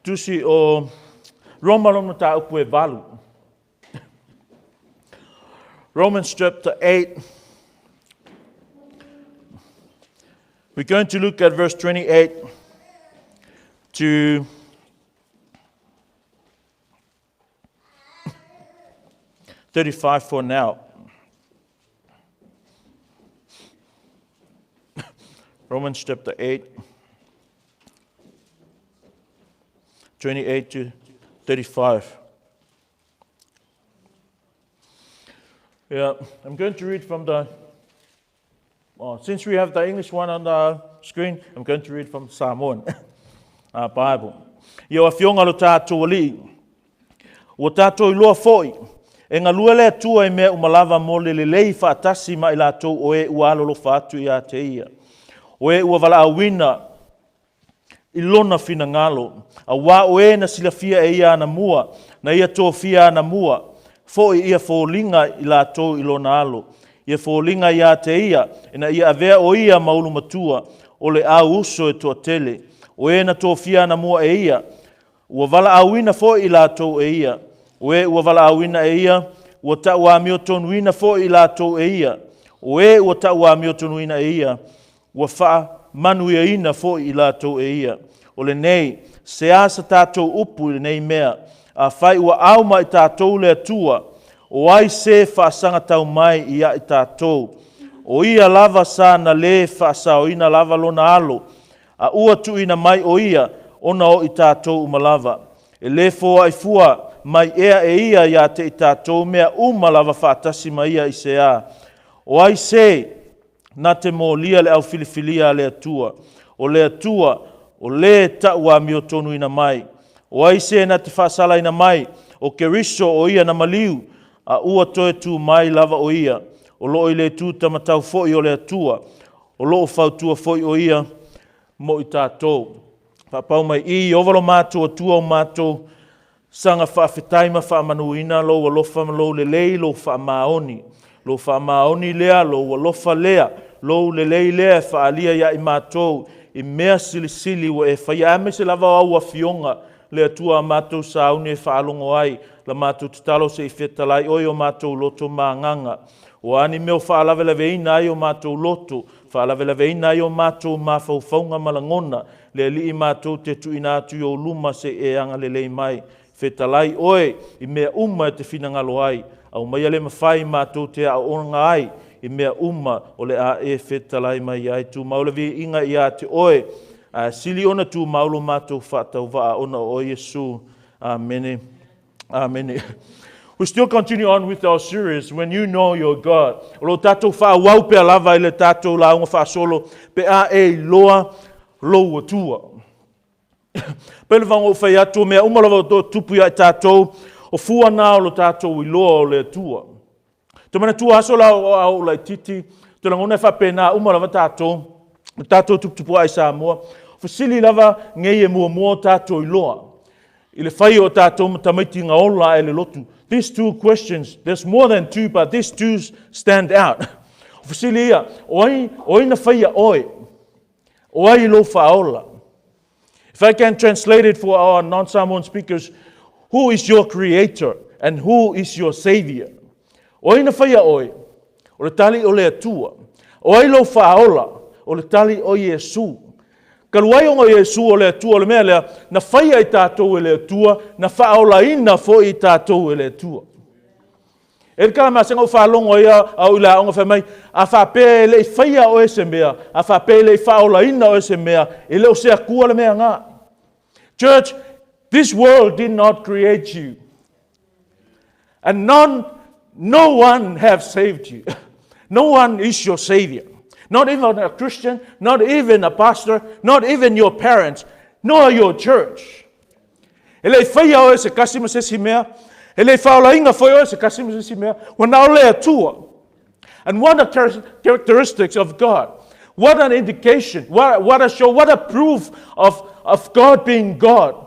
tusi o Roma lona ta upu e valu. Romans chapter 8. We're going to look at verse 28 to 35 for now. Romans chapter 8, 28 to 35. Yeah, I'm going to read from since we have the English one on the screen, I'm going to read from Psalm 1, Bible. Yo afionga lo tātou ali, o tātou iloa foi, e ngā lua lea tua e mea umalava mo le lei whaatasi ma i lātou o e ua alolo whaatu i a te ia. O e ua wala awina i lona fina ngalo, a wā o e na silafia e ia na mua, na ia tō fia na mua, fo i ia fōlinga i lātou i lona alo. Ia fōlinga i a te ia, ina ia avea o ia maulu matua, o le au uso e toa tele. O e na tō fia na mua e ia, ua wala awina fo i lātou e ia. O e ua wala awina e ia, ua ta ua mio tonuina fo i lātou e ia. O e ua ta ua mio tonuina e ia, ua wha manuia ina fo i lātou e ia. O le nei, se asa tātou upu i nei mea, a whai ua auma i tātou le atua, o ai se whaasanga tau mai i a i tātou. O ia lava sa na le whaasao ina lava lona alo, a ua tu ina mai o ia, ona o i tātou umalava. E le fōa i fua, mai ea e ia i a te i tātou mea umalava whaatasi mai ia i se a. O ai se, na te mō lia le au filifilia le atua. O le atua, o le taua mio tonu ina mai. O ai se na te whaasala ina mai, o keriso o ia na maliu, a ua toe tu mai lava o ia. O loo i le tu tamatau foi o le atua. O loo whautua foi o ia, mo i tātou. Whapau mai i, ovalo mātou atua o mātou, sanga whaafetaima whaamanuina, lo walofa lo lelei, lo whaamaoni. Lo whaamaoni lea, lo walofa lea, lo lelei lea, whaalia ia i mātou, i mea silisili wa e whaia ame se lava au a fionga, le atua mātou sauni e whaalongo ai, la mātou tutalo se i whetalai oi o mātou loto maanganga. O ani meo whaalawelaweina ai o mātou loto, whaalawelaweina ai o mātou mawhauwhaunga malangona, le li i mātou te tuina atu o luma se e anga lelei mai. Whetalai oi, i mea e te whinangalo ai, au mai ale mawhai mātou te a onga ai, i mea o le a e whetalai mai ai tu maulawi inga i a te oi, sili ona tu maulo mātou whatau waa ona o Yesu. Amen. Amen. We still continue on with our series, When You Know Your God. Lo tātou wha wau pe lava i le tātou launga wha solo, pe a e loa loa tua. Pele vango whai atu mea umalawa o tupu ia i tātou, o fua nā o lo tātou i loa o le tua. Te mana tua aso la o lai titi, te langona wha pēnā umalawa tātou tupu ai sa mua. Fasili lava ngei e mua tātou i loa. I le whai o tātou tamaiti ngā ola e le lotu. These two questions, there's more than two, but these two stand out. Fasili ia, oi na whai a oi. Oi lo whaola. If I can translate it for our non-Samoan speakers, who is your creator and who is your savior? Oi na whai a oi. O le tali o le atua. Oi lo whaola. O le tali o Yesu. Kaluai o Yesu o le atua o le mea lea, na whaia i tātou e le atua, na whaola ina fo i tātou e le atua. E le kala masenga o whalongo ia au ila onga whamai, a whape le i whaia o ese mea, a whape le i whaola ina o ese mea, e le o sea kua le mea ngā. Church, this world did not create you. And no one have saved you. No one is your savior. Not even a Christian, not even a pastor, not even your parents, nor your church. Ele whaia o e se kasima se si mea, ele whaola inga whaia o e se kasima se si mea, wana o le atua. And what are characteristics of God? What an indication, what a show, what a proof of God being God.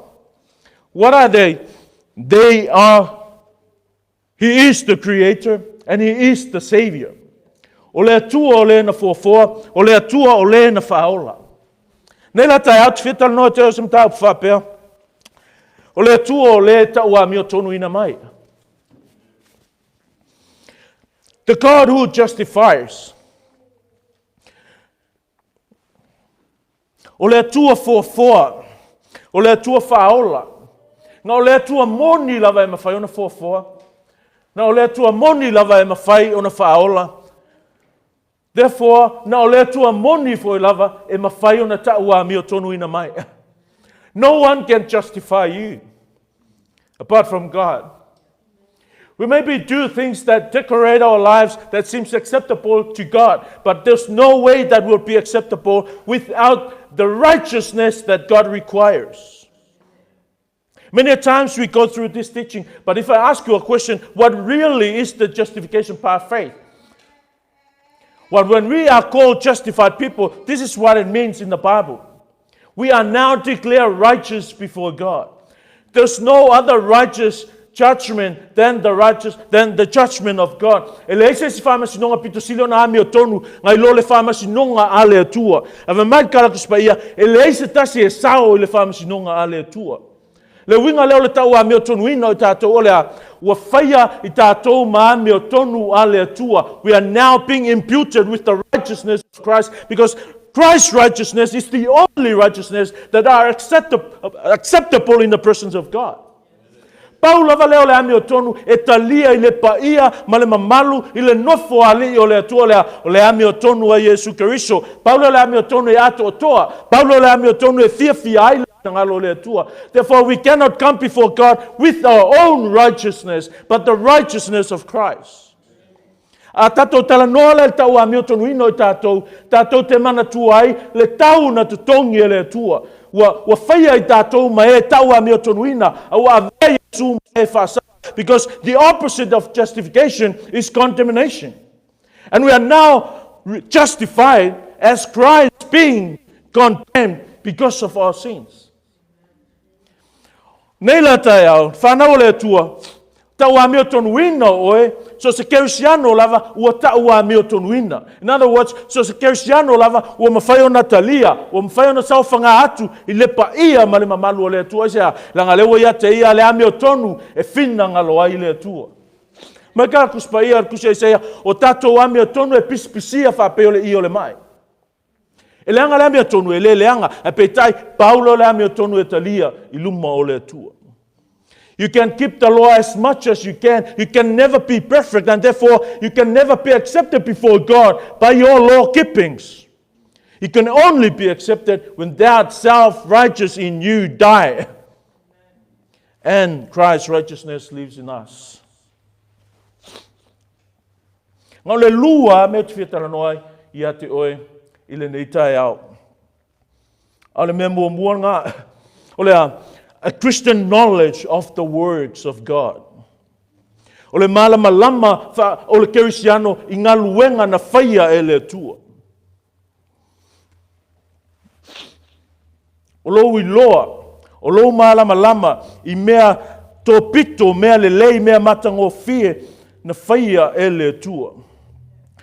What are they? He is the creator and He is the savior. O le atua o le na fuafoa, o le atua o le na whaola. Nei la tai out fital no te sim tau whapea. O le tua o le taua mi o tonu ina mai. The God who justifies. O le tua foa. O le tua whaola. Nga o le tua moni lava e mawhai ona foa. Na o le tua moni lava e mawhai ona whaola. Therefore, na o le tua moni foi lava e mawhai ona taua mi o tonu ina mai. No one can justify you apart from God. We maybe do things that decorate our lives that seems acceptable to God, but there's no way that will be acceptable without the righteousness that God requires. Many times we go through this teaching, but if I ask you a question, what really is the justification by faith? Well, when we are called justified people, this is what it means in the Bible. We are now declared righteous before God. There's no other righteous judgment than the judgment of God. Elese si fama sinonga pitosilo na ami otonu ngai lo le fama sinonga ale atua. Ave mai kala kuspaia elese tasi e sao le fama sinonga ale atua. Le winga leo le tau ami otonu ina o tatou ole a wa faya I tatou ma ami otonu ale atua. We are now being imputed with the righteousness of Christ because Christ's righteousness is the only righteousness that are acceptable in the presence of God. Pau lava leo le ami o tonu e talia I le paia ma le mamalu I le nofo ali o le atua o le ami o tonu a Yesu Keriso. Pau le ami o tonu e ato o toa. Pau le ami o tonu e fia ai le ngalo le atua. Therefore we cannot come before God with our own righteousness, but the righteousness of Christ. A tatou talanoa le tau a mioto ino I tatou te mana tuai, le tau na tutongi e le atua. Wa whaia I tatou ma e tau a mioto ina, a wa avea Yesu ma e whasa. Because the opposite of justification is condemnation. And we are now justified as Christ being condemned because of our sins. Nei la tai au, whanau le atua, tau a mea tonuina oe, so se kerisiano lava ua tau a mea tonuina. In other words, so se kerisiano lava ua mawhai o Natalia, ua mawhai o na sauwhanga atu I lepa ia ma le mamalu o le atua. Isea, langa lewa ia te ia le a mea tonu e whina ngalo ai le atua. Mai kara kuspa ia kusia Isea, o tatou a mea tonu e pispisia whapeo le i o le mai. E leanga le a mea tonu e leanga, e peitai Paulo le a mea tonu e talia I luma o le atua. You can keep the law as much as you can. You can never be perfect, and therefore you can never be accepted before God by your law keepings. You can only be accepted when that self-righteous in you die. And Christ's righteousness lives in us. Ngau le lua me te whitara noai I ate oe I le nei tai au. Au le mea mua ngā. O lea, a Christian knowledge of the words of God. O le malama lama o le kerisiano I ngā luenga na whaia e le tua. O lo I loa, o lo malama lama I mea tōpito, mea lelei, mea matango fie na whaia e le tua.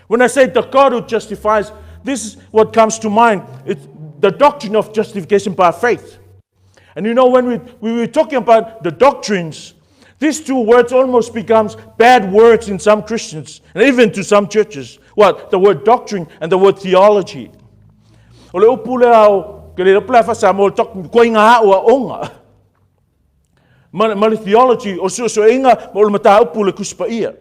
When I say the God who justifies, this is what comes to mind. It's the doctrine of justification by faith. And you know, when we were talking about the doctrines, these two words almost becomes bad words in some Christians, and even to some churches. What? The word doctrine and the word theology. O le upule au, ke le upule fasa mo tok ko inga hau a onga. Ma le theology o so inga mo le mata upule kuspa ia.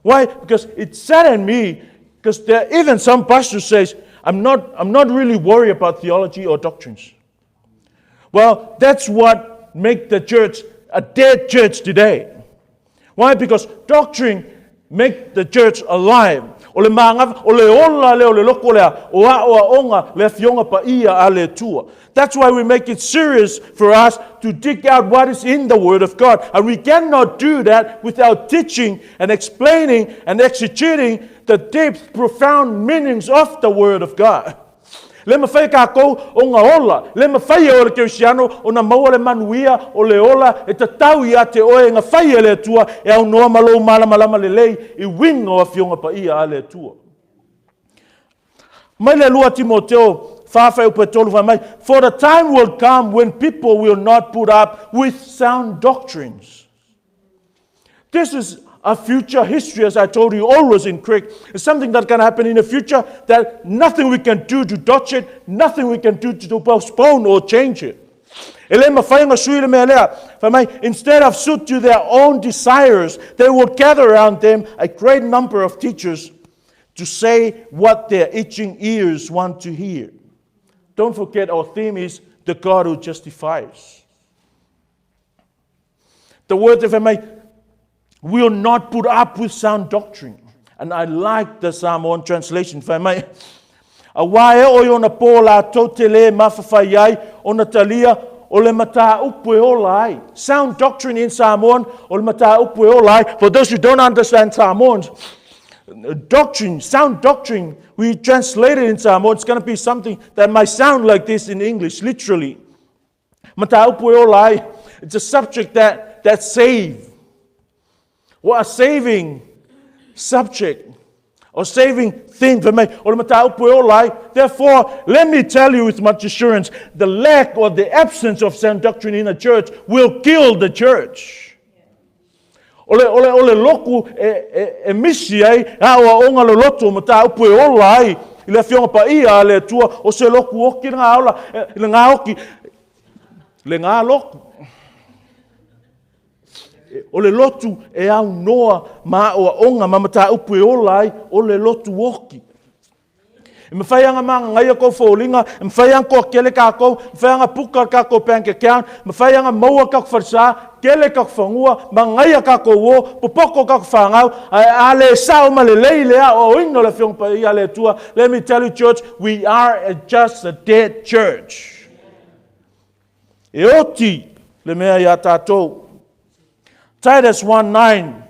Why? Because it saddened me, because there even some pastors says, I'm not really worried about theology or doctrines. Well, that's what makes the church a dead church today. Why? Because doctrine makes the church alive. O le manga, o le ola le o le loko lea, o a onga le fionga pa ia a le tua. That's why we make it serious for us to dig out what is in the Word of God. And we cannot do that without teaching and explaining and exegeting the deep, profound meanings of the Word of God. Le mawhai kākou o ngā ola. Le mawhai o le kerisiano o na maua le manuia o le ola e tatau I te oe ngā whai le tua e au noa malou malama le lei I winga o a fionga pa ia a le tua. Mai le lua Timoteo For the time will come when people will not put up with sound doctrines. This is a future history, as I told you, always in Greek. It's something that can happen in the future that nothing we can do to dodge it, nothing we can do to postpone or change it. Instead of suit to their own desires, they will gather around them a great number of teachers to say what their itching ears want to hear. Don't forget, our theme is the God who justifies. The word, if I may, will not put up with sound doctrine. And I like the Psalm 1 translation, if I may. Awae oyona pola totele mafafayai ona talia ole mata upwe olai. Sound doctrine in Psalm 1, ole mata upwe olai. For those who don't understand Psalm 1, doctrine, sound doctrine, we translate it in Psalm 1. It's going to be something that might sound like this in English, literally. Mata upwe olai. It's a subject that saves. What a saving subject or saving thing for me. Therefore, let me tell you with much assurance, the lack or the absence of sound doctrine in a church will kill the church. Ole loku e misi ai awa onga lo loto mata upu e olai ile fionga pa ia le tua o se loku oki nga ola le nga oki le nga loku. O le lotu e au noa ma o onga mamata upu e olai o le lotu woki. E me whaianga maa ngai ko fōlinga, e me whaianga ko kele kako, me whaianga puka kako bank account, me whaianga maua kako wharsa, kele kako whangua, ma ngai kako wo, popoko kako whangau, a le sao ma le leile a o ino le whiong pa ia le tua. Let me tell you, church, we are just a dead church. E oti le mea ia tātou. Titus 1:9.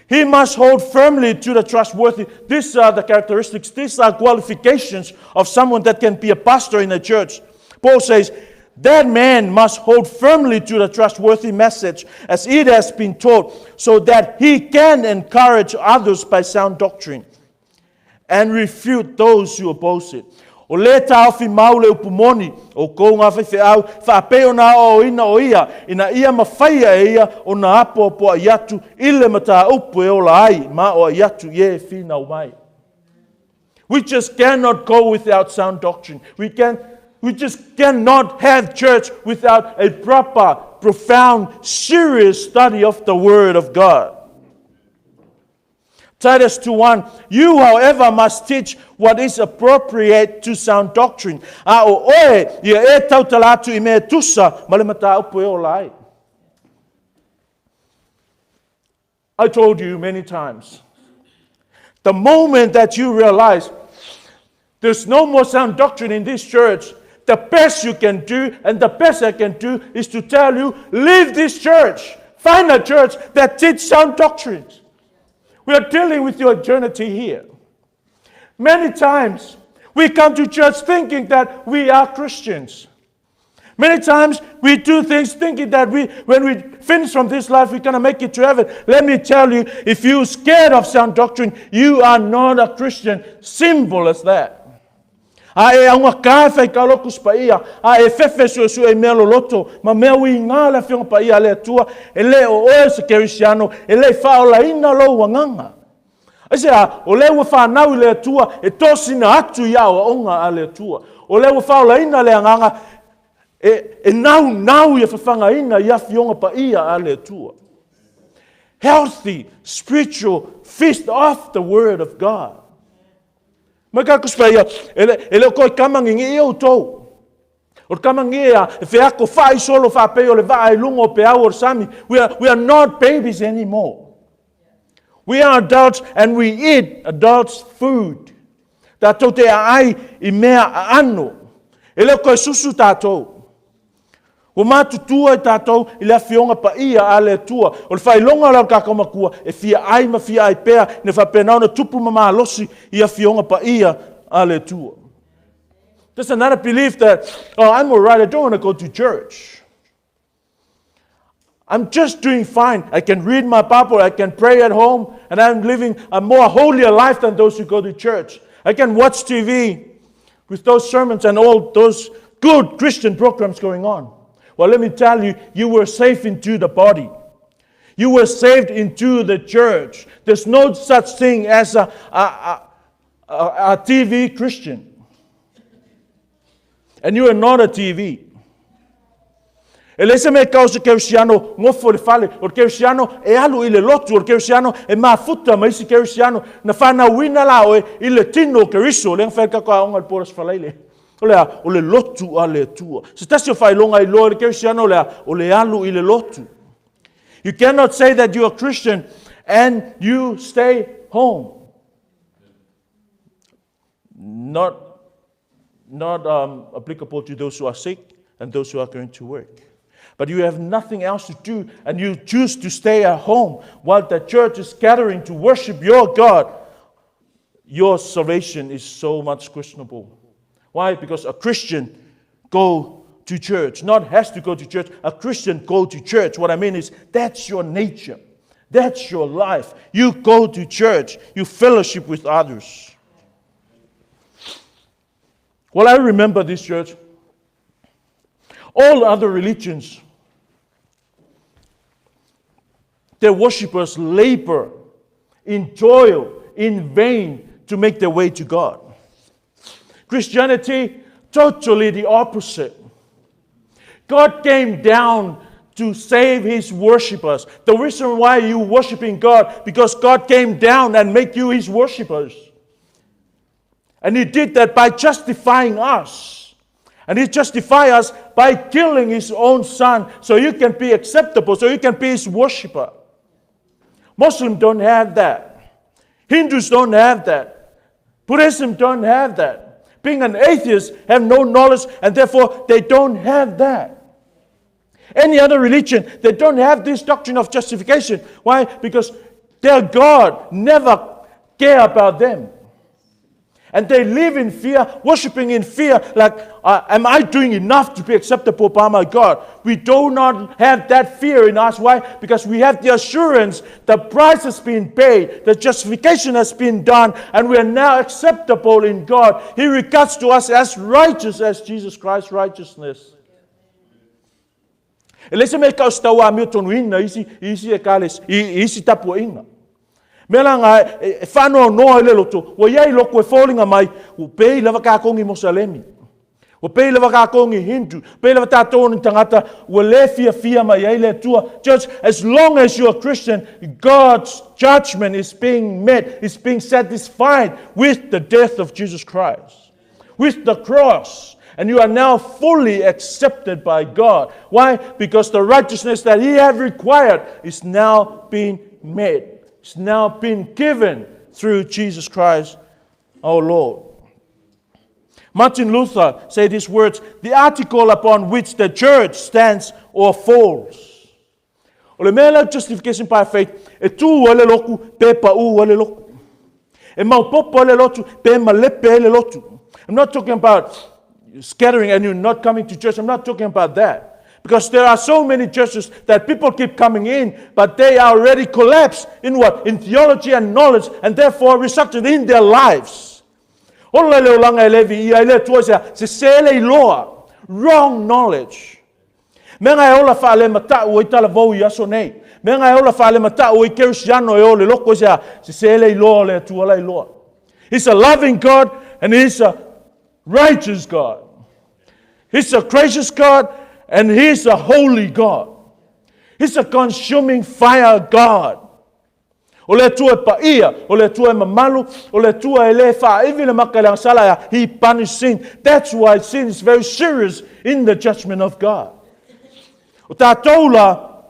He must hold firmly to the trustworthy. These are the characteristics, these are qualifications of someone that can be a pastor in a church. Paul says, that man must hold firmly to the trustworthy message as it has been taught, so that he can encourage others by sound doctrine and refute those who oppose it. O le tau fi maule upumoni, o kounga fi au, whapeo na o ina o ina ia mawhaia e ia, o na apo po a iatu, ile mata upu e ola ai, ma o a iatu ye fina o mai. We just cannot go without sound doctrine. We just cannot have church without a proper, profound, serious study of the Word of God. Titus 2:1. You, however, must teach what is appropriate to sound doctrine. I told you many times, the moment that you realize there's no more sound doctrine in this church, the best you can do, and the best I can do, is to tell you, leave this church. Find a church that teaches sound doctrines. We are dealing with your eternity here. Many times, we come to church thinking that we are Christians. Many times, we do things thinking that when we finish from this life, we're going to make it to heaven. Let me tell you, if you're scared of sound doctrine, you are not a Christian. Simple as that. Efeso su e melo loto, ma meu inga le fiong pa ia le tua, ele o se kerisiano, ele faola ina lo wanganga. Asa o le wa fa nau le tua, e tosina atu ia o onga a le tua. O le wa faola ina le nganga, e nau ia fafanga ina ia fionga pa ia a le tua. Healthy, spiritual feast off the Word of God. Maka kuspaya ele ko kamangi e o to o kamangi a fe ako fai solo fa pe o le vai lungo pe our sami we are not babies anymore. We are adults and we eat adults food that tote ai I mea ano ele ko susu tato o matutua tato ile fionga pa ia ale tua o fai longa la ka makua e fia ai ma fia ai pea ne fa pena na tupu mama losi ia fionga pa ia ale tua. There's another belief that I'm all right, I don't want to go to church. I'm just doing fine. I can read my Bible, I can pray at home, and I'm living a more holier life than those who go to church. I can watch TV. with those sermons and all those good Christian programs going on. Well, let me tell you, you were saved into the body. You were saved into the church. There's no such thing as a TV Christian. And you are not a TV. Elese me causa kersiano ngofo le fale o kersiano e alu ile lotu o kersiano e mafuta mai si kersiano na fana wina la o ile tino keriso le fa ka ka ongal poras falaile o le lotu ale tua se tasio fai longa I lo kersiano o le alu ile lotu. You cannot say that you are Christian and you stay home. Not applicable to those who are sick and those who are going to work. But you have nothing else to do and you choose to stay at home while the church is gathering to worship your God. Your salvation is so much questionable. Why? Because a Christian go to church. Not has to go to church. A Christian go to church. What I mean is that's your nature. That's your life. You go to church. You fellowship with others. Well, I remember this church. All other religions, their worshippers labor in toil, in vain to make their way to God. Christianity, totally the opposite. God came down to save His worshippers. The reason why you worshiping God, because God came down and make you His worshippers. And He did that by justifying us. And He justified us by killing His own Son so you can be acceptable, so you can be His worshipper. Muslims don't have that. Hindus don't have that. Buddhism don't have that. Being an atheist have no knowledge and therefore they don't have that. Any other religion, they don't have this doctrine of justification. Why? Because their God never care about them. And they live in fear, worshiping in fear, like, am I doing enough to be acceptable by my God? We do not have that fear in us. Why? Because we have the assurance the price has been paid, the justification has been done, and we are now acceptable in God. He regards to us as righteous as Jesus Christ's righteousness. Elese me ka stawa mi tonu ina isi e kales isi tapu ina. Mela nga whanau noa le loto, wa iei loko e wholinga mai, o pei lava kākongi Mosalemi, o pei lava kākongi Hindu, pei lava tātou ni tangata, wa le fia mai iei le tua. Church, as long as you are Christian, God's judgment is being met, is being satisfied with the death of Jesus Christ, with the cross. And you are now fully accepted by God. Why? Because the righteousness that He has required is now being made. It's now been given through Jesus Christ our Lord. Martin Luther said these words, the article upon which the church stands or falls. O le mea justification by faith, e tū o le loku, pe pa u o le loku. E maupopo o le lotu, pe ma lepe le lotu. I'm not talking about scattering and you not coming to church. I'm not talking about that. Because there are so many churches that people keep coming in, but they are already collapsed in what? In theology and knowledge, and therefore resulted in their lives. Wrong knowledge. Menga ola fa le mata o itala vo yaso nei. Menga ola fa le mata o Cristiano e ole loko se sele lo le tuala lo. He's a loving God and He's a righteous God. He's a gracious God. And He's a holy God. He's a consuming fire God. O le tua pa ia, o le tua mamalu, o le tua ele fa ivi le makalang salaya, He punished sin. That's why sin is very serious in the judgment of God. O tātou la,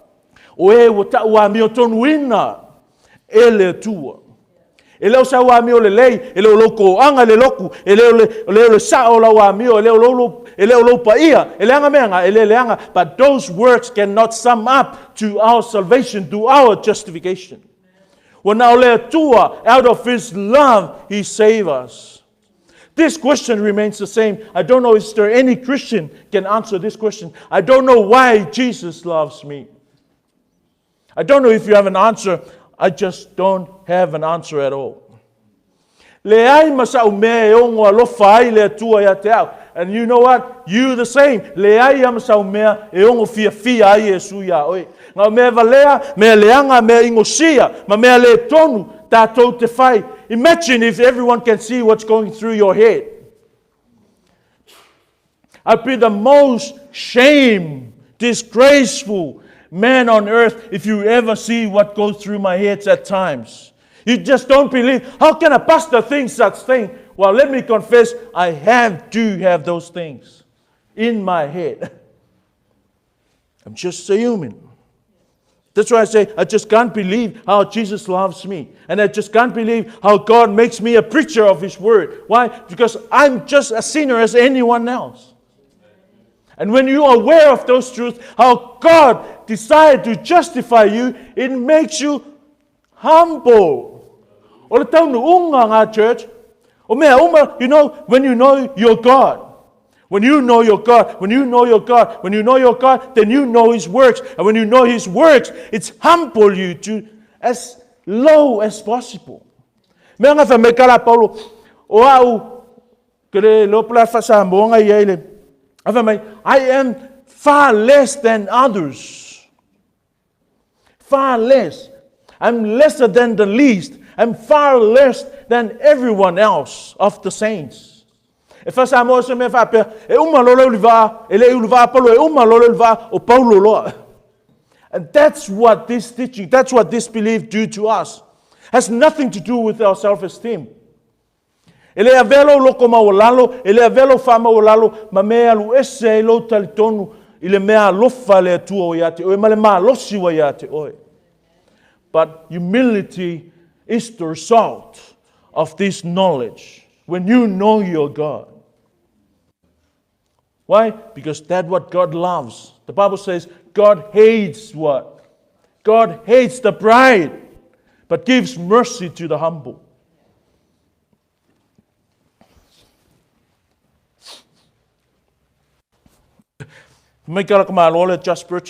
o e o ta ua mi o tonu ina, e le tua. E leo sa ua mi o le lei, e leo loko anga le loku, e leo le sa o la ua mi o, e leo lo pa ia, e leanga meanga, e leanga. But those words cannot sum up to our salvation, to our justification. Well, now le tua, out of His love, He saved us. This question remains the same. I don't know if there any Christian can answer this question. I don't know why Jesus loves me. I don't know if you have an answer. I just don't have an answer at all. Le ai masa umea e ongo alofa ai le atua ia te au. And you know what? You the same. Le ai masa umea e ongo fia ai e su ia oi. Ngā mea valea, mea leanga, mea ingosia, ma mea le tonu, tātou te whai. Imagine if everyone can see what's going through your head. I'd be the most shame, disgraceful man on earth if you ever see what goes through my head at times. You just don't believe. How can a pastor think such thing? Well, let me confess, I do have those things in my head. I'm just a human. That's why I say, I just can't believe how Jesus loves me. And I just can't believe how God makes me a preacher of His Word. Why? Because I'm just a sinner as anyone else. And when you are aware of those truths, how God decided to justify you, it makes you humble. O le taunu unga ngā church, o mea uma, when you know your God. When you know your God, when you know your God, when you know your God, then you know His works. And when you know His works, it's humble you to as low as possible. Mea ngā whamekara Paulo, o au, kere lopula whasa moanga i eile. I am far less than others. Far less. I'm lesser than the least. I'm far less than everyone else of the saints. Efeso Fonoti me fa e uma lolo liva ele uliva Paulo e uma lolo liva o Paulo loa. And that's what this teaching, that's what this belief do to us. Has nothing to do with our self-esteem. Ele avelo loko maulalo, ele avelo fa maulalo, ma mea lu esse lo talitonu, ile mea lofa le tuo yate, o male ma losi wa yate oi. But humility is the result of this knowledge. When you know your God. Why? Because that's what God loves. The Bible says God hates what? God hates the pride, but gives mercy to the humble. Just church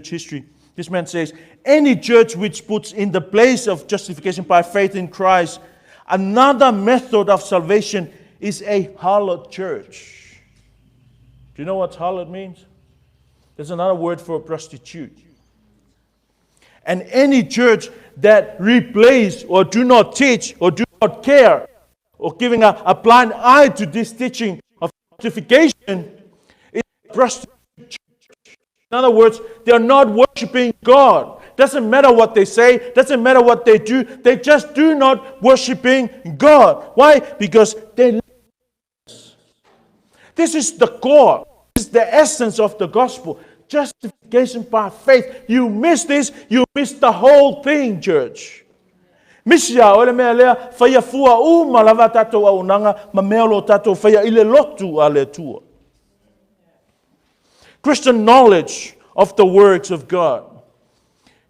history. This man says, any church which puts in the place of justification by faith in Christ another method of salvation is a harlot church. Do you know what harlot means? There's another word for a prostitute. And any church that replaces or do not teach or do not care or giving a blind eye to this teaching of justification is a prostitute church. In other words, they are not worshiping God. Doesn't matter what they say, doesn't matter what they do, they just do not worshiping God. Why? Because they. This is the core, this is the essence of the gospel. Justification by faith. You miss this, you miss the whole thing, church. Misia ole mea lea whaia fua uma lava tatou au nanga ma mea lo tatou whaia ile lotu a le tua. Christian knowledge of the works of God.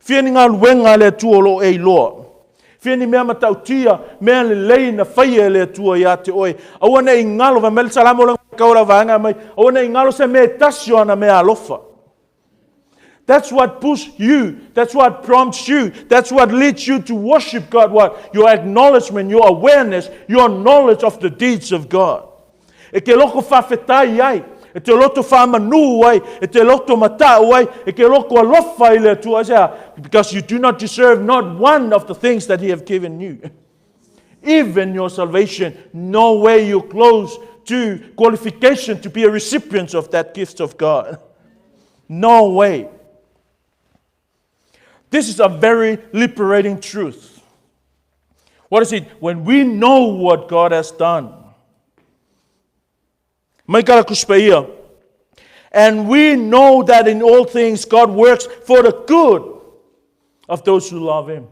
Whiani ngā luenga le tua lo e loa. Whiani mea matautia, mea le lei na whaia le tua ia te oe. Awana i ngalo, va mele salamo lang kaura vanga mai. Awana i ngalo se mea tasio ana mea alofa. That's what pushes you. That's what prompts you. That's what leads you to worship God. What? Your acknowledgement, your awareness, your knowledge of the deeds of God. E ke loko whawhetai ai. E te loto whamanu ai, e te loto matau ai, e ke loko alofa i le tua sea, because you do not deserve not one of the things that He have given you. Even your salvation, no way you're close to qualification to be a recipient of that gift of God. No way. This is a very liberating truth. What is it? When we know what God has done. And we know that in all things God works for the good of those who love Him.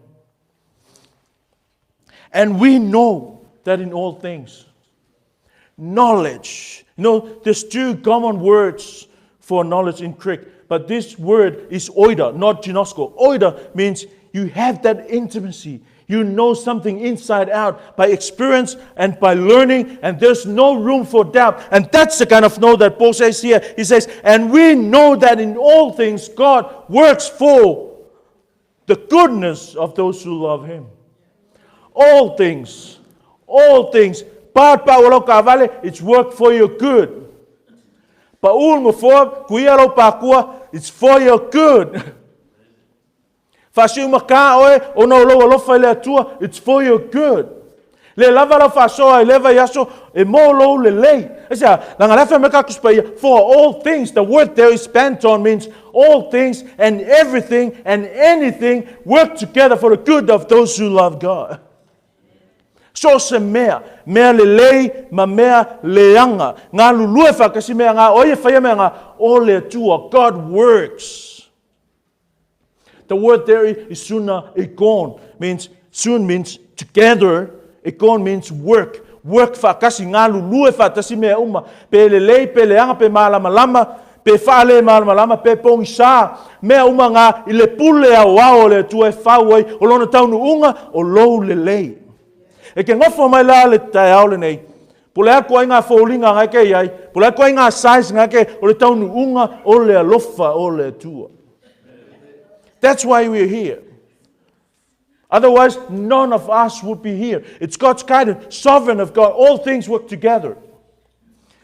And we know that in all things. Knowledge. There's two common words for knowledge in Greek. But this word is oida, not ginosko. Oida means you have that intimacy. You know something inside out by experience and by learning, and there's no room for doubt. And that's the kind of know that Paul says here. He says, and we know that in all things God works for the goodness of those who love Him. All things. Part wala ka vale, it's work for your good. Paul mo for kuya lo pakua, it's for your good. Fasiu maka oe ono lo fale atua, it's for your good. Le lava la fasoa e leva yaso e mo lo le lei. Esa langa lefa meka kuspa for all things. The word there is panton means all things and everything and anything work together for the good of those who love God. So se mea le lei ma mea leanga. Nga lulue fa kasi mea nga oye fa mea nga ole tua. God works. The word there is suna ekon means together. Ekon means work. Work fa kasi nga lulue fa tasi mea uma. Pe le lei pe leanga pe malama pe fa le malama pe pong sa mea uma nga ile pule a wao le tua fa wai o lona taunu unga o lo le lei. E ke ngofo mai la le tai aole nei. Pulea koe ngā fōlinga ngai ke iai. Pulea koe ngā size ngai ke o le taunu unga o le alofa o le tua. That's why we're here. Otherwise, none of us would be here. It's God's guidance, sovereign of God. All things work together.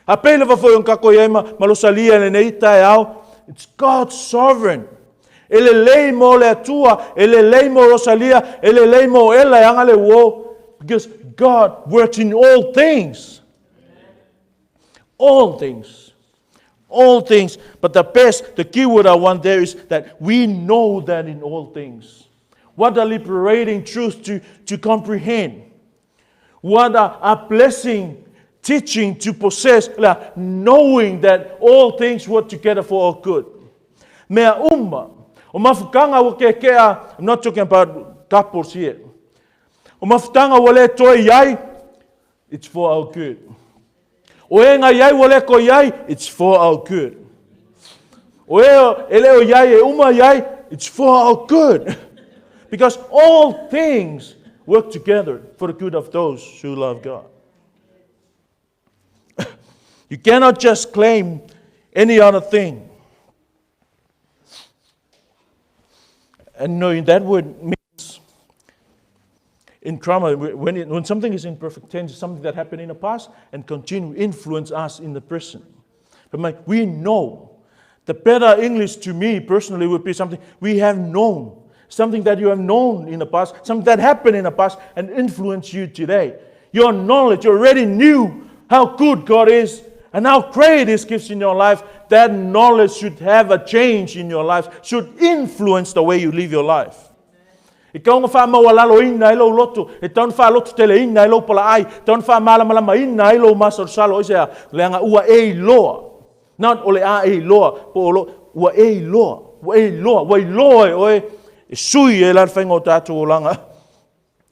A pele wa fōi on kako iai malosalia le nei tai au. It's God's sovereign. Ele lei mo le atua, ele lei mo rosalia, ele lei mo ela yanga le wo. Because God works in all things. All things. All things. But the key word I want there is that we know that in all things. What a liberating truth to comprehend. What a blessing teaching to possess. Knowing that all things work together for our good. Mea umma. O mafukanga wakekea. I'm not talking about couples here. O mafutanga wale toi yai, it's for our good. O enga yai wale ko yai, it's for our good. O eleo yai e uma yai, it's for our good. Because all things work together for the good of those who love God. You cannot just claim any other thing. And knowing that word means in trauma, when something is in perfect tense, it's something that happened in the past and continue influence us in the present. But we know. The better English to me personally would be something we have known. Something that you have known in the past, something that happened in the past and influenced you today. Your knowledge, you already knew how good God is and how great His gifts in your life. That knowledge should have a change in your life, should influence the way you live your life. E kaunga wha mawalalo ina ilo loto, e taun wha loto tele ina ilo pala ai, taun wha malama ina ilo masar salo oisea, leanga ua e loa. Not ole a e loa, po olo, ua e loa, oe, e sui e lan whaingo tātou o langa,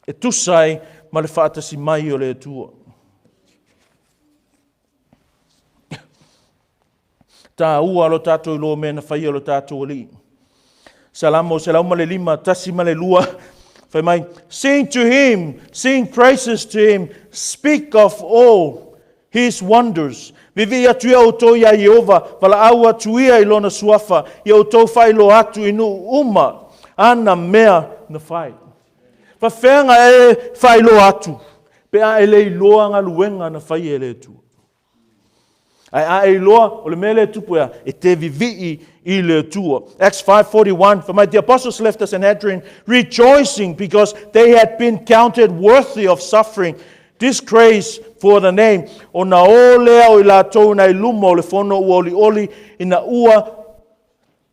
e tusai ma le whaatasi mai o le tua. Tā ua lo tātou ilo mena whai o lo tātou o li. Salamo, salamo le lima, tasi ma le lua. Sing to Him, sing praises to Him, speak of all His wonders. Vivi atu ia o tō ia Yehova, wala au atu ia ilona suafa, ia o tō whai lo atu inu uma, ana mea na whai. Whawhenga e whai lo atu, pe a ele iloa ngā luenga na whai ele tu. Ai a e loa, o le mele tupua, e te vivi I le tua. Acts 5:41, for the apostles left us in Hadrian, rejoicing because they had been counted worthy of suffering disgrace for the name. O na o lea o I lātou na ilumo le fono ua oli ina ua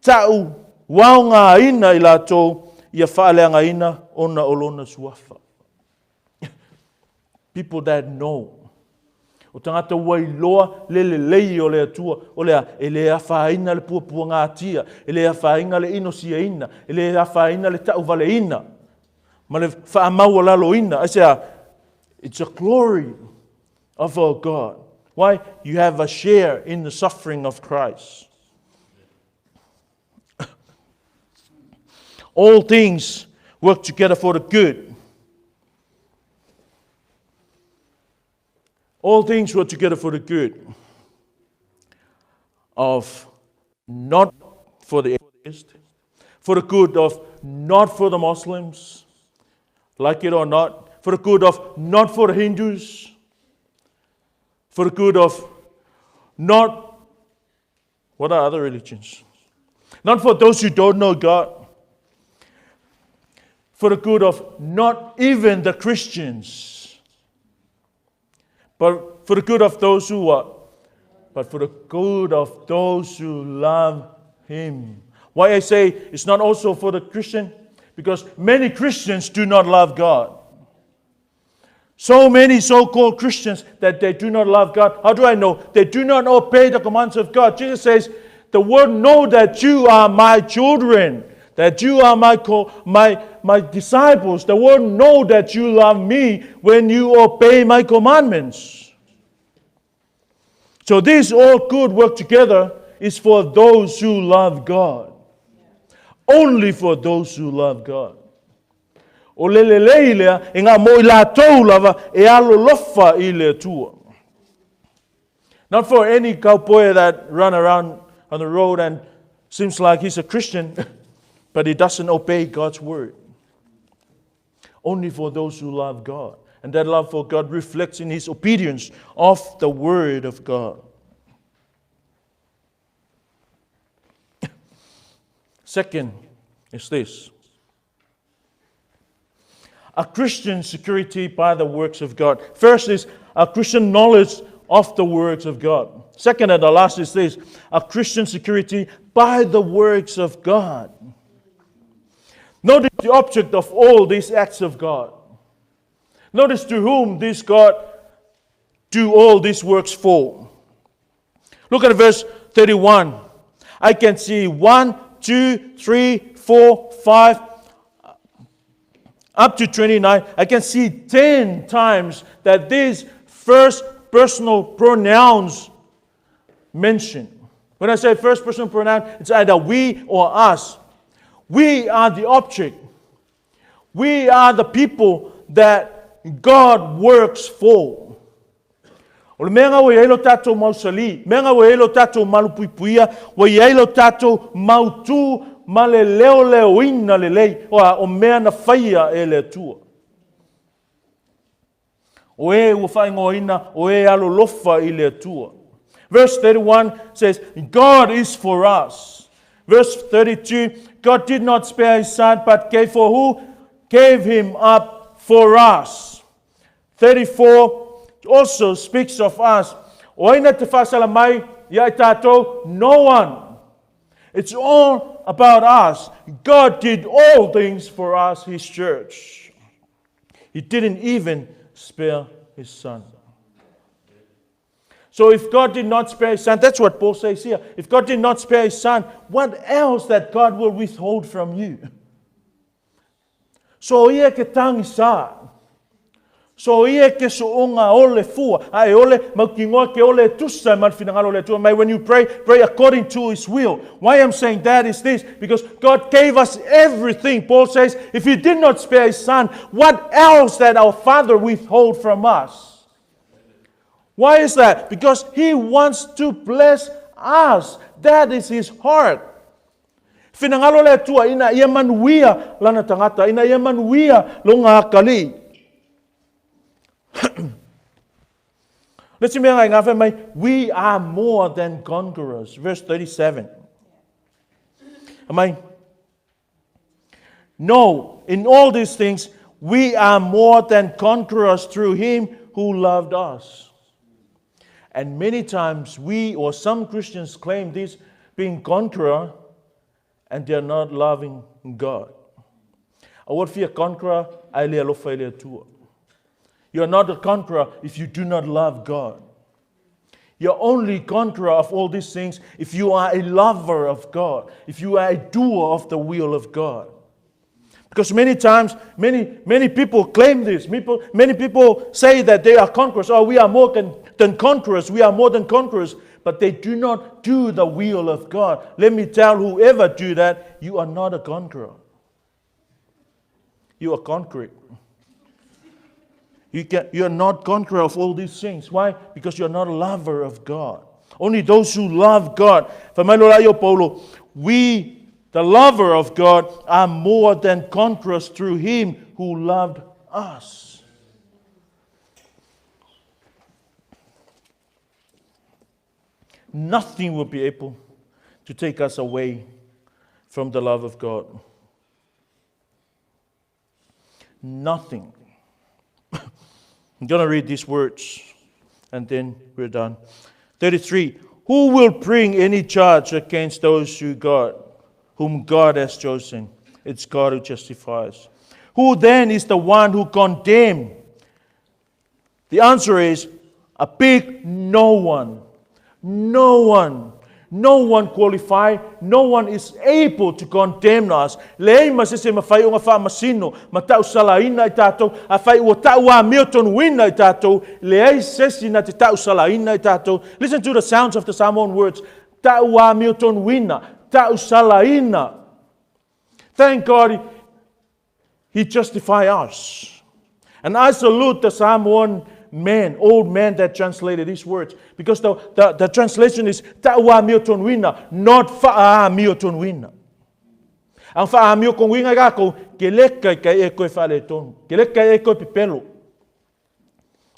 tau waunga ina I lātou ia whaaleanga ina ona olona suafa. People that know. O tangata wailoa lele lei o le atua, o lea e le awhaina le puapua ngā tia, e le awhaina le inosia ina, e le awhaina le tau vale ina, ma le whaamau lalo ina. I say, it's a glory of our God. Why? You have a share in the suffering of Christ. All things work together for the good. All things work together for the good of not for the atheist, for the good of not for the Muslims, like it or not, For the good of, not for the Hindus. For the good of, not, what are other religions? Not for those who don't know God. For the good of not even the Christians. But for the good of those who what? But for the good of those who love Him. Why I say it's not also for the Christian? Because many Christians do not love God. So many so-called Christians that they do not love God. How do I know? They do not obey the commands of God. Jesus says, the world know that you are my children, that you are my disciples. The world know that you love me when you obey my commandments. So this all good work together is for those who love God. Only for those who love God. O leleleilea inga mo ila lava e alo lofa ile tua. Not for any cowboy that run around on the road and seems like he's a Christian, but he doesn't obey God's word. Only for those who love God. And that love for God reflects in his obedience of the word of God. Second is this. A Christian security by the works of God. First is a Christian knowledge of the works of God. Second and the last is this. A Christian security by the works of God. Notice the object of all these acts of God. Notice to whom this God do all these works for. Look at verse 31. I can see 1, 2, 3, 4, 5, up to 29. I can see 10 times that these first personal pronouns mentioned. When I say first personal pronoun, it's either we or us. We are the object. We are the people that God works for. O le mea ngā wei tatou mausali, mea ngā wei tatou malupuipuia, wei tatou mautu ma le leo ina le lei, o mea na whaia e le tua. O e ua whai ngoina, o e alo lofa i le tua. Verse 31 says, God is for us. Verse 32, God did not spare his son, but gave for who? Gave him up for us. 34 also speaks of us. Oina te whasala mai, ia tatou, no one. It's all about us. God did all things for us, his church. He didn't even spare his son. So if God did not spare his son, that's what Paul says here. If God did not spare his son, what else that God will withhold from you? So ia ke tangi sa. So ia ke soonga ole fua. Ai ole makingoa ke ole tusa man finangalo le tua. May when you pray according to his will. Why I'm saying that is this. Because God gave us everything. Paul says, if he did not spare his son, what else that our Father withhold from us? Why is that? Because he wants to bless us. That is his heart. Finangalo le tua ina ia manuia lana tangata, ina ia manuia longa kali. Let's see we are more than conquerors. Verse 37. No, in all these things, we are more than conquerors through him who loved us. And many times we or some Christians claim this being conqueror and they are not loving God. What fear conqueror? You are not a conqueror if you do not love God. You're only conqueror of all these things if you are a lover of God, if you are a doer of the will of God. Because many times, many people claim this. Many people say that they are conquerors. Oh, we are more than conquerors. We are more than conquerors. But they do not do the will of God. Let me tell whoever do that, you are not a conqueror. You are conquering. You are not conqueror of all these things. Why? Because you are not a lover of God. Only those who love God. We, the lover of God, are more than conquerors through him who loved us. nothing will be able to take us away from the love of God. Nothing. I'm going to read these words and then we're done. 33. Who will bring any charge against those whom God has chosen? It's God who justifies. Who then is the one who condemns? The answer is a big no one. No one. No one qualified. No one is able to condemn us. Lei masese mafai o ngafa masino, matau salaina I tatou, afai o taua Milton wina I tatou, lei sesi na te tau salaina I tatou. Listen to the sounds of the Samoan words. Taua Milton wina, tau salaina. Thank God He justifies us. And I salute the Samoan old man that translated these words. Because the translation is Ta'wa Milton Wina, not Fa'a Milton Wina. Ang Fa'a Milton Wina kako, keleka kay eko'y faleton. Keleka eko'y pipelo.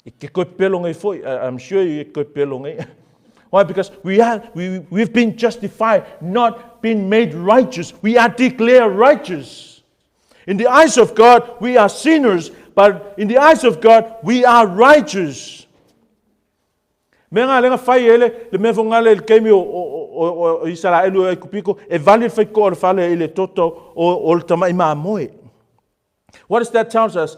Eko'y pipelo ngay foi. I'm sure eko'y pipelo ngay. Why? Because we've been justified, not been made righteous. We are declared righteous. In the eyes of God, we are sinners. But in the eyes of God, we are righteous. Menga lenga fai ele le me fonga le kemi o Israel o kupiko e vale fai ko fale ele toto o tama ima moe. What does that tell us?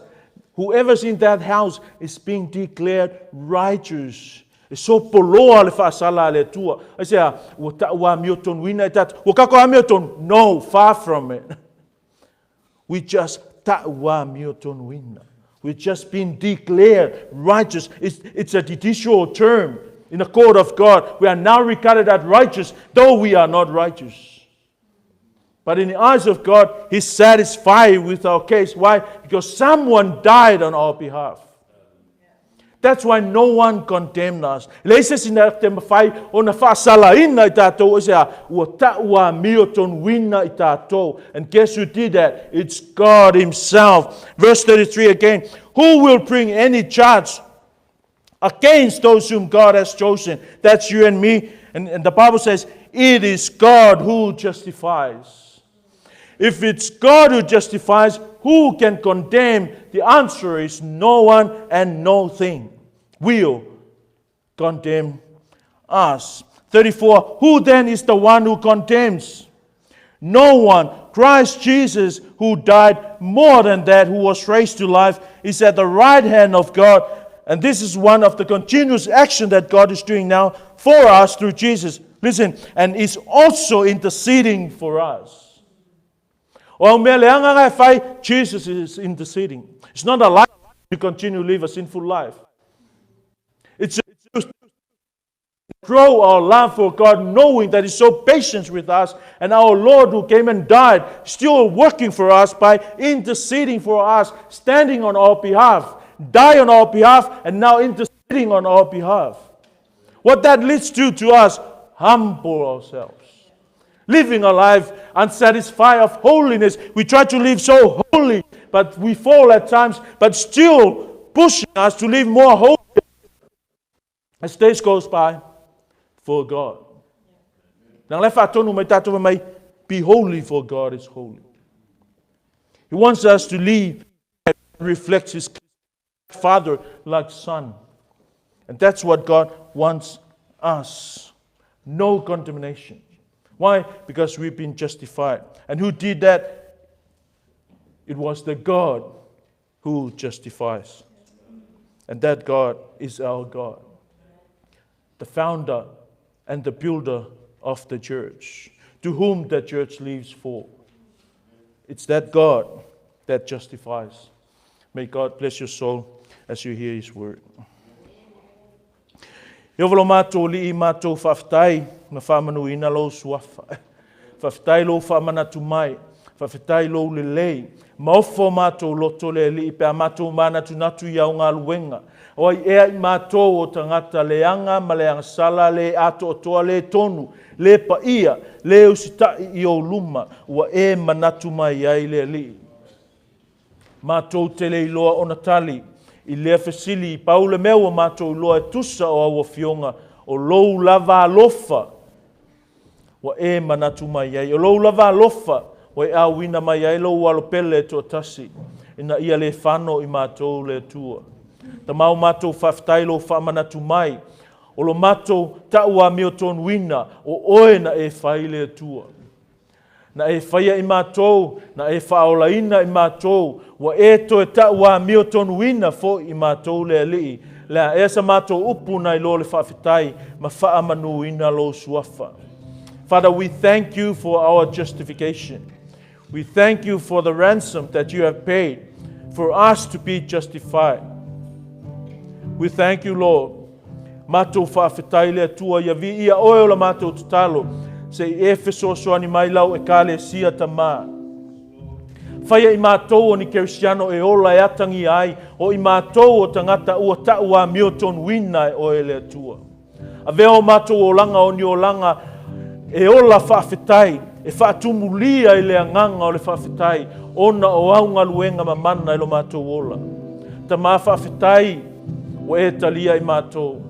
Whoever's in that house is being declared righteous. So poloa le fa sala le tua. I say wa Milton wina that. Wa kako Milton? No, far from it. We just ta'wa Milton wina. We've just been declared righteous. It's a judicial term in the court of God. We are now regarded as righteous, though we are not righteous. But in the eyes of God, He's satisfied with our case. Why? Because someone died on our behalf. That's why no one condemned us. Leses in the fai on the fasala in itato is wa Milton wina itato. And guess who did that? It's God Himself. Verse 33 again. Who will bring any charge against those whom God has chosen? That's you and me. And the Bible says, it is God who justifies. If it's God who justifies, who can condemn? The answer is no one and no thing will condemn us. 34. Who then is the one who condemns? No one. Christ Jesus, who died, more than that, who was raised to life, is at the right hand of God. And this is one of the continuous action that God is doing now for us through Jesus. Listen, and is also interceding for us. Jesus is interceding. It's not a life to continue to live a sinful life. It's to grow our love for God, knowing that He's so patient with us, and our Lord who came and died, still working for us by interceding for us, standing on our behalf, die on our behalf, and now interceding on our behalf. What that leads to us, humble ourselves. Living a life unsatisfied of holiness. We try to live so holy, but we fall at times, but still pushing us to live more holy as days goes by for God. Be holy, for God is holy. He wants us to live and reflect His Father like Son. And that's what God wants us. No condemnation. Why? Because we've been justified. And who did that? It was the God who justifies. And that God is our God. The founder and the builder of the church, to whom the church lives for. It's that God that justifies. May God bless your soul as you hear His word. Yovolo mato li mato faftai na famanuina lo suafa. Faftai lo famanatu mai. Faftai lo lelei. Maofo mato loto le li pe mato manatu natu ya unga luenga. Oi e mato o tangata leanga maleanga sala le ato otoa le tonu le paia le usita I o luma wa e manatu mai ai le li. Mato tele iloa o natali I le fesili paule meu mato iloa tusa o awa fionga o lou lava alofa wa e manatu mai ai. O lou lava alofa wa e awina mai ai lou alopele to tasi. Ina ia le whano i mātou le tua. Ta mau mātou whaftai lo whamanatu mai. O lo mātou taua mio tonu wina o oe na e whai le tua. Na e whaia i mātou, na e whaolaina i mātou, wa e to e taua mio tonu wina fo i mātou le alii. Lea e sa mātou upu na i lo le whawhitai, ma wha manu ina lo suafa. Father, we thank you for our justification. We thank you for the ransom that you have paid for us to be justified. We thank you, Lord. Mātou whawhitai le tua ia vi ia oe o la mātou tutalo. Se Efeso soani mai lau e kale sia tamā. Whaia i mātou o ni Kerisiano e ola e atangi ai, o i mātou o tangata ua taua mio tonu wina e oe le tua. A veo mātou o langa o ni o langa e ola whawhitai, e whaatumulia i le anganga o le whawhitai, ona o aunga luenga mamana i lo mātou ola. Ta mā whawhitai wa e talia i mātou.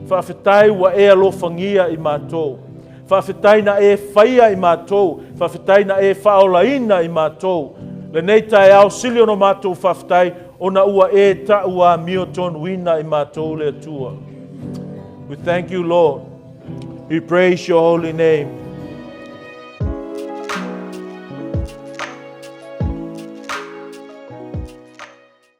Whawhitai wa e alofangia i mātou. Whawhitai na e whaia i mātou. Whawhitai na e whaolaina i mātou. Le nei tae au sili ono mātou whawhitai, ona ua e taua mio tonu wina i mātou le tua. We thank you, Lord. We praise your holy name.